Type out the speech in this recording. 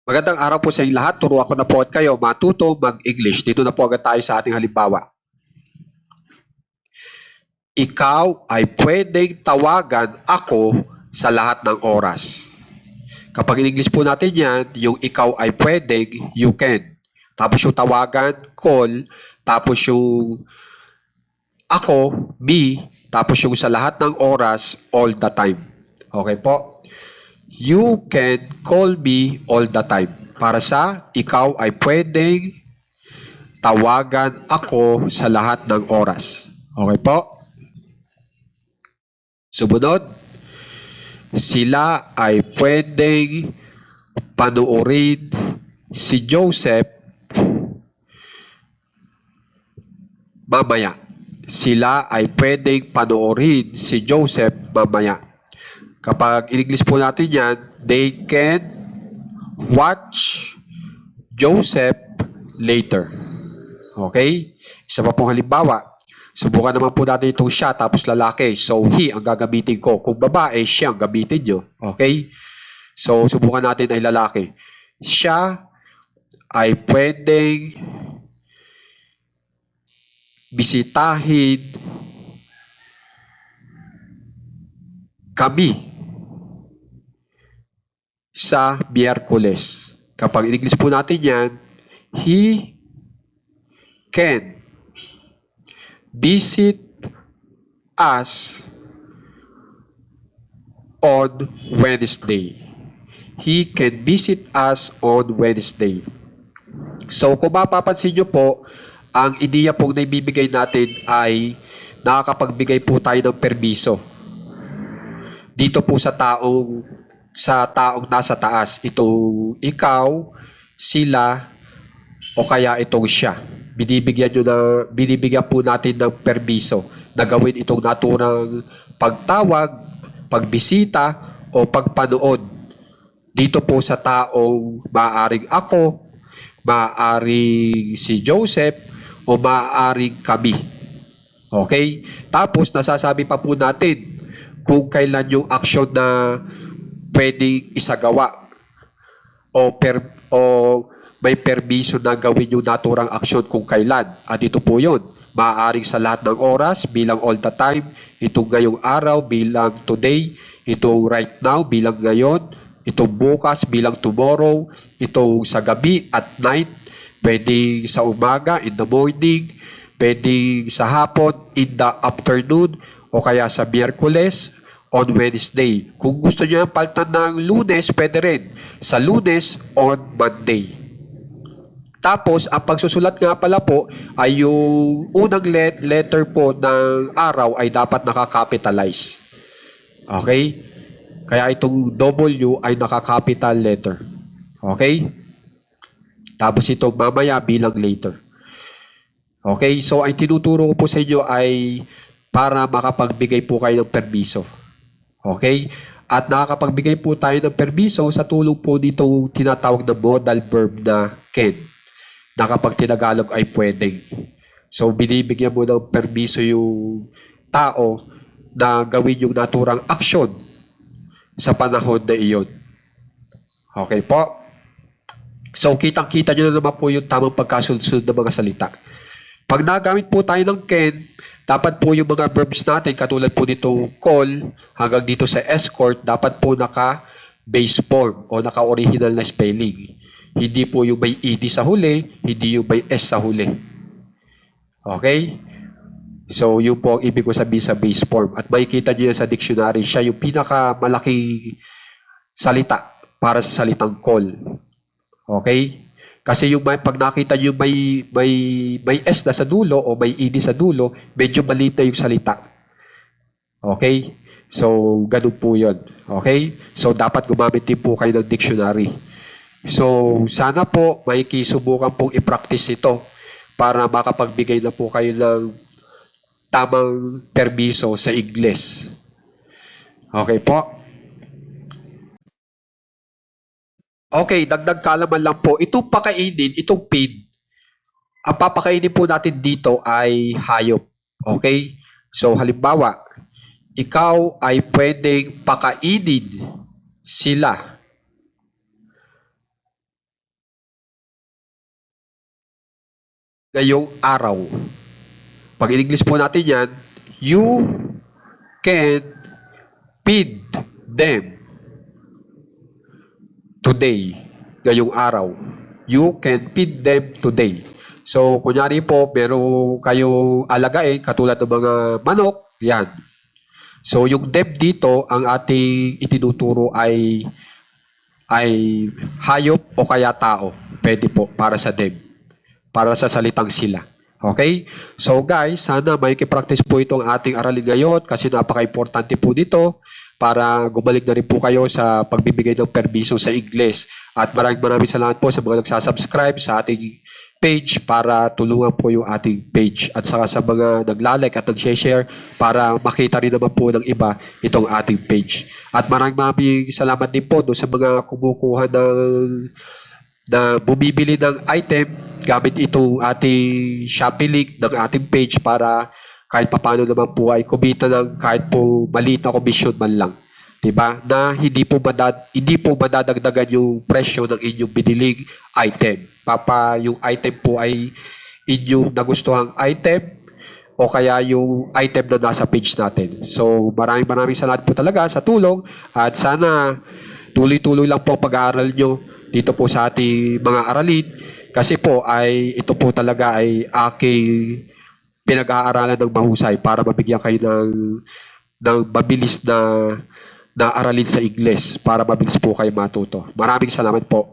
Magandang araw po sa inyong lahat. Turuan ko na po at kayo matuto mag-English. Dito na po agad tayo sa ating halimbawa. Ikaw ay pwedeng tawagan ako sa lahat ng oras. Kapag in English po natin yan, yung ikaw ay pwedeng, you can. Tapos yung tawagan, call. Tapos yung ako, me. Tapos yung sa lahat ng oras, all the time. Okay po? You can call me all the time. Para sa ikaw ay pwedeng tawagan ako sa lahat ng oras. Okay po? Sumunod, sila ay pwedeng panuorin si Joseph mamaya. Sila ay pwedeng panoorin si Joseph mamaya. Kapag in-English po natin yan, they can watch Joseph later. Okay? Isa pa pong halimbawa. Subukan naman po natin itong siya tapos lalaki. So, he ang gagamitin ko. Kung babae, siya ang gamitin nyo. Okay? So, subukan natin ay lalaki. Siya ay pwedeng bisitahin kami sa Miyerkules. Kapag in-English po natin yan, he can visit us on Wednesday. He can visit us on Wednesday. So, kung mapapansin nyo po, ang ideya pong naibibigay natin ay nakakapagbigay po tayo ng permiso. Dito po sa taong nasa taas. Itong ikaw, sila, o kaya itong siya. Binibigyan po natin ng permiso na gawin itong naturang pagtawag, pagbisita, o pagpanood. Dito po sa taong maaaring ako, maaaring si Joseph, o maaaring kami. Okay? Tapos, nasasabi pa po natin kung kailan yung action na pwedeng isagawa o may permiso na gawin yung naturang aksyon kung kailan. At ito po yun. Maaaring sa lahat ng oras bilang all the time. Itong ngayong araw bilang today. Itong right now bilang ngayon. Itong bukas bilang tomorrow. Itong sa gabi at night. Pwedeng sa umaga, in the morning. Pwedeng sa hapon, in the afternoon. O kaya sa Miyerkules, on Wednesday. Kung gusto nyo yung palitan ng Lunes, pwede rin. Sa Lunes, on Monday. Tapos, ang pagsusulat nga pala po ay yung unang letter po ng araw ay dapat nakakapitalize. Okay? Kaya itong W ay nakakapital letter. Okay? Tapos itong mamaya bilang later. Okay? So, ang tinuturo ko po sa inyo ay para makapagbigay po kayo ng permiso. Okay? At nakakapagbigay po tayo ng permiso sa tulong po dito tinatawag na modal verb na can. Na kapag tinagalog ay pwedeng. So, binibigyan mo ng permiso yung tao na gawin yung naturang aksyon sa panahon na iyon. Okay po? So, kitang-kita nyo na naman po yung tamang pagkasunod ng mga salita. Pag nagamit po tayo ng can, dapat po yung mga verbs natin, katulad po nitong call, hanggang dito sa escort, dapat po naka-base form o naka-original na spelling. Hindi po yung may ed sa huli, hindi yung may s sa huli. Okay? So, yun po ang ibig ko sabihin sa base form. At makikita nyo yan sa dictionary, siya yung pinakamalaking salita para sa salitang call. Okay? Kasi yung pag nakita nyo may S na sa dulo o may ED sa dulo, medyo maliit na yung salita. Okay? So, ganun po yun. Okay? So, dapat gumamit din po kayo ng dictionary. So, sana po may kisubukan pong i-practice ito para makapagbigay na po kayo ng tamang permiso sa English. Okay po? Okay, dagdag kaalaman lang po. Itong pakainin, itong feed, ang papakainin po natin dito ay hayop. Okay? So, halimbawa, ikaw ay pwedeng pakainin sila ngayong araw. Pag in-English po natin yan, you can feed them today. Ngayong araw. You can feed them today. So, kunyari po, meron kayong alagain, katulad ng mga manok, yan. So, yung them dito, ang ating itinuturo ay hayop o kaya tao. Pwede po para sa them. Para sa salitang sila. Okay? So guys, sana may practice po itong ating aralin ngayon kasi napaka-importante po dito para gumaling na rin po kayo sa pagbibigay ng permiso sa English. At maraming salamat po sa mga nagsasubscribe sa ating page para tulungan po yung ating page at saka sa mga naglalike at nag-share para makita rin naman po ng iba itong ating page. At maraming salamat din po doon sa mga kumukuha na bumibili ng item gamit itong ating Shopee link ng ating page para kahit papano naman po ay kumita ng kahit po maliit na komisyon man lang. Diba? Na hindi po madadagdagan yung presyo ng inyong biniling item. Yung item po ay inyong nagustuhang item o kaya yung item na nasa page natin. So maraming salamat po talaga sa tulong at sana tuloy-tuloy lang po pag-aaral nyo dito po sa ating mga aralin kasi po ay ito po talaga ay aking pinag-aaralan ng mahusay para mabigyan kayo ng mabilis na aralin sa English para mabilis po kayo matuto. Maraming salamat po.